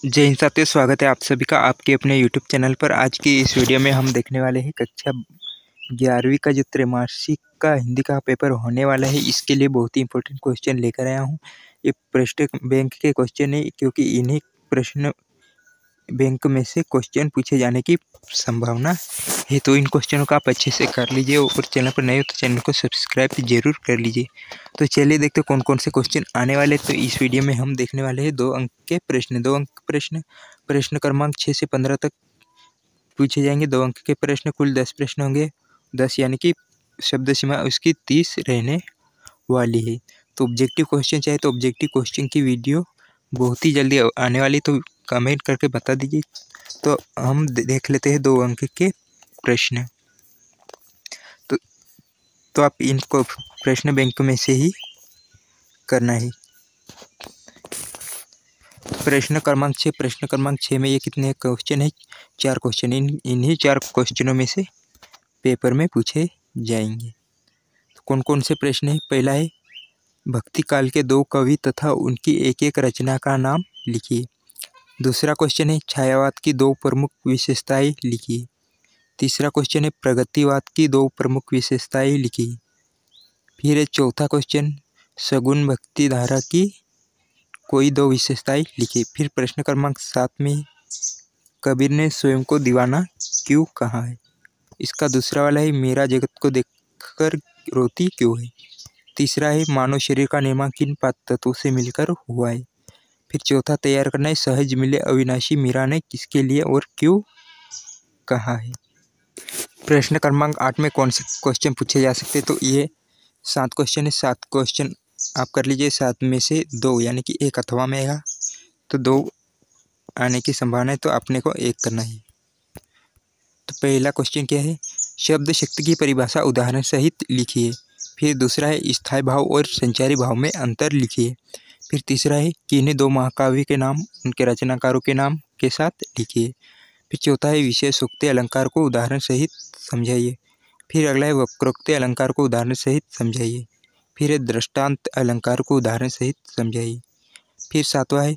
जय हिंद साथियों, स्वागत है आप सभी का आपके अपने यूट्यूब चैनल पर। आज की इस वीडियो में हम देखने वाले हैं कक्षा 11वीं का जो त्रैमासिक का हिंदी का पेपर होने वाला है, इसके लिए बहुत ही इंपॉर्टेंट क्वेश्चन लेकर आया हूं। ये प्रश्न बैंक के क्वेश्चन है, क्योंकि इन्हीं प्रश्न बैंक में से क्वेश्चन पूछे जाने की संभावना है। तो इन क्वेश्चनों का आप अच्छे से कर लीजिए, और चैनल पर नए हो तो चैनल को सब्सक्राइब जरूर कर लीजिए। तो चलिए देखते कौन कौन से क्वेश्चन आने वाले। तो इस वीडियो में हम देखने वाले हैं 2 अंक के प्रश्न। 2 अंक प्रश्न, प्रश्न क्रमांक 6 से 15 तक पूछे जाएंगे। 2 अंक के प्रश्न, कुल 10 प्रश्न होंगे। 10 यानी कि शब्द सीमा उसकी 30 रहने वाली है। तो ऑब्जेक्टिव क्वेश्चन चाहिए तो ऑब्जेक्टिव क्वेश्चन की वीडियो बहुत ही जल्दी आने वाली, तो कमेंट करके बता दीजिए। तो हम देख लेते हैं 2 अंक के प्रश्न। तो आप इनको प्रश्न बैंक में से ही करना है। प्रश्न क्रमांक 6, प्रश्न क्रमांक 6 में ये कितने क्वेश्चन है? 4 क्वेश्चन। इन्हीं 4 क्वेश्चनों में से पेपर में पूछे जाएंगे। तो कौन कौन से प्रश्न है? पहला है, भक्ति काल के 2 कवि तथा उनकी एक एक रचना का नाम लिखिए। दूसरा क्वेश्चन है, छायावाद की 2 प्रमुख विशेषताएं लिखिए। तीसरा क्वेश्चन है, प्रगतिवाद की 2 प्रमुख विशेषताएं लिखिए। फिर है चौथा क्वेश्चन, सगुण भक्ति धारा की कोई 2 विशेषताएं लिखिए। फिर प्रश्न क्रमांक 7 में, कबीर ने स्वयं को दीवाना क्यों कहा है? इसका दूसरा वाला है, मेरा जगत को देखकर रोती क्यों है? तीसरा है, मानव शरीर का निर्माण किन 5 तत्वों से मिलकर हुआ है? फिर चौथा तैयार करना है, सहज मिले अविनाशी मीरा ने किसके लिए और क्यों कहा है? प्रश्न क्रमांक 8 में कौन से क्वेश्चन पूछे जा सकते हैं? तो ये 7 क्वेश्चन है। 7 क्वेश्चन आप कर लीजिए। 7 में से 2 यानी कि 1 अथवा में आएगा, तो 2 आने की संभावना है, तो अपने को 1 करना है। तो पहला क्वेश्चन क्या है? शब्द शक्ति की परिभाषा उदाहरण सहित लिखिए। फिर दूसरा है, स्थायी भाव और संचारी भाव में अंतर लिखिए। फिर तीसरा है, किन्हीं 2 महाकाव्य के नाम उनके रचनाकारों के नाम के साथ लिखिए। फिर चौथा है, विशेषोक्त अलंकार को उदाहरण सहित समझाइए। फिर अगला है, वक्रोक्त अलंकार को उदाहरण सहित समझाइए। फिर है, दृष्टांत अलंकार को उदाहरण सहित समझाइए। फिर सातवां है,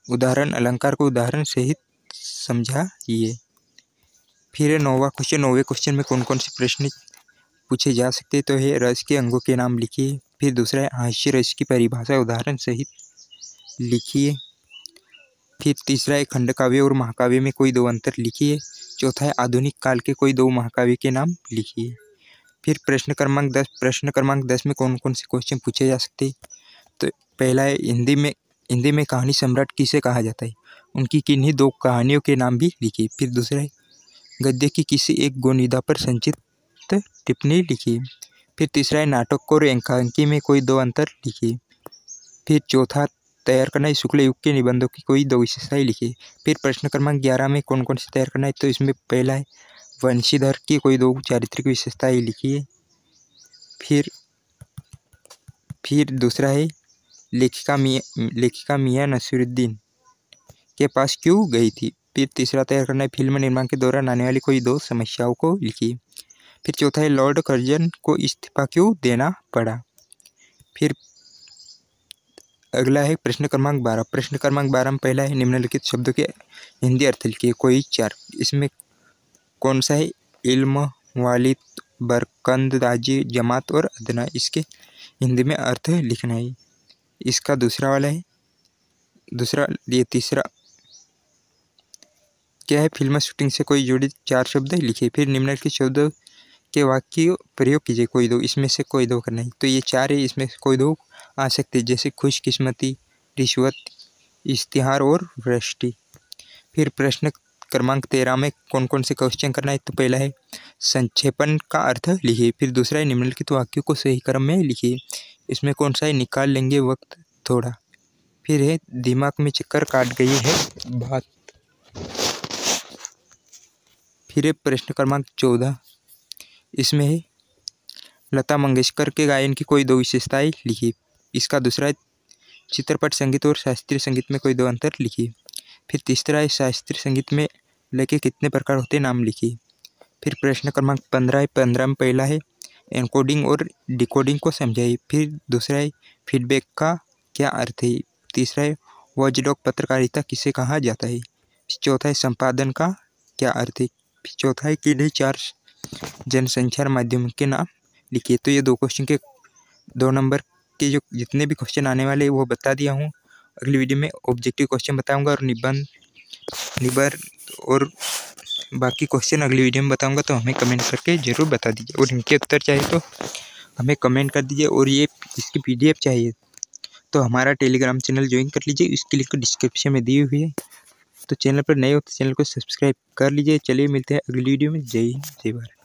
उदाहरण अलंकार को उदाहरण सहित समझाइए। फिर है 9वां क्वेश्चन। 9वें क्वेश्चन में कौन कौन से प्रश्न पूछे जा सकते हैं? तो है, रस के अंगों के नाम लिखिए। फिर दूसरा है, हास्य रस की परिभाषा उदाहरण सहित लिखिए। फिर तीसरा है, खंड काव्य और महाकाव्य में कोई 2 अंतर लिखिए। चौथा है, आधुनिक काल के कोई 2 महाकाव्य के नाम लिखिए। फिर प्रश्न क्रमांक 10। प्रश्न क्रमांक 10 में कौन कौन से क्वेश्चन पूछे जा सकते हैं? तो पहला है, हिंदी में कहानी सम्राट किसे कहा जाता है? उनकी किन्हीं 2 कहानियों के नाम भी लिखिए। फिर दूसरा है, गद्य की किसी एक गोनिदा पर संचित टिप्पणी लिखिए। फिर तीसरा है, नाटक और एकांकी में कोई 2 अंतर लिखिए। फिर चौथा तैयार करना है, शुक्ल युग के निबंधों की कोई 2 विशेषताएं लिखिए। फिर प्रश्न क्रमांक 11 में कौन कौन से तैयार करना है? तो इसमें पहला है, वंशीधर की कोई 2 चारित्रिक विशेषताएं लिखिए। फिर दूसरा है, लेखिका मियां नसीरुद्दीन के पास क्यों गई थी? फिर तीसरा तैयार करना है, फिल्म निर्माण के दौरान आने वाली कोई 2 समस्याओं को लिखिए। फिर चौथा है, लॉर्ड कर्जन को इस्तीफा क्यों देना पड़ा? फिर अगला है प्रश्न क्रमांक 12। प्रश्न क्रमांक 12 में पहला है, निम्नलिखित शब्दों के हिंदी अर्थ लिखिए, कोई 4। इसमें कौन सा है? इल्म, वालिद, बरकंदाजी, जमात और अदना। इसके हिंदी में अर्थ लिखना है। इसका दूसरा वाला है, ये तीसरा क्या है? फिल्म शूटिंग से कोई जुड़े 4 शब्द लिखिए। फिर निम्नलिखित शब्दों के वाक्य प्रयोग कीजिए, कोई 2। इसमें से कोई 2 करना है। तो ये 4 है, इसमें से कोई 2 आ सकते हैं, जैसे खुशकिस्मती, रिश्वत, इश्तिहार और वृष्टि। फिर प्रश्न क्रमांक 13 में कौन कौन से क्वेश्चन करना है? तो पहला है, संक्षेपण का अर्थ लिखिए। फिर दूसरा है, निम्नलिखित वाक्यों को सही क्रम में लिखिए। इसमें कौन सा है? निकाल लेंगे वक्त थोड़ा। फिर है, दिमाग में चक्कर काट गई है बात। फिर है प्रश्न क्रमांक 14। इसमें है, लता मंगेशकर के गायन की कोई 2 विशेषताएं लिखिए। इसका दूसरा है, चित्रपट संगीत और शास्त्रीय संगीत में कोई 2 अंतर लिखिए। फिर तीसरा है, शास्त्रीय संगीत में लय के कितने प्रकार होते हैं? नाम लिखिए। फिर प्रश्न क्रमांक 15 है। 15 में पहला है, एनकोडिंग और डिकोडिंग को समझाइए। फिर दूसरा है, फीडबैक का क्या अर्थ है? तीसरा है, वॉचडॉग पत्रकारिता किसे कहा जाता है? चौथा है संपादन का क्या अर्थ है? चौथा है किन्हीं 4 जनसंचार माध्यमों के नाम लिखिए। तो ये 2 क्वेश्चन के 2 नंबर के जो जितने भी क्वेश्चन आने वाले वो बता दिया हूँ। अगली वीडियो में ऑब्जेक्टिव क्वेश्चन बताऊंगा और निबंध और बाकी क्वेश्चन अगली वीडियो में बताऊंगा। तो हमें कमेंट करके ज़रूर बता दीजिए और इनके उत्तर चाहिए तो हमें कमेंट कर दीजिए। और ये इसकी PDF चाहिए तो हमारा टेलीग्राम चैनल ज्वाइन कर लीजिए, इसकी लिंक डिस्क्रिप्शन में दी हुई है। तो चैनल पर नए हो तो चैनल को सब्सक्राइब कर लीजिए। चलिए मिलते हैं अगली वीडियो में। जय हिंद, जय भारत।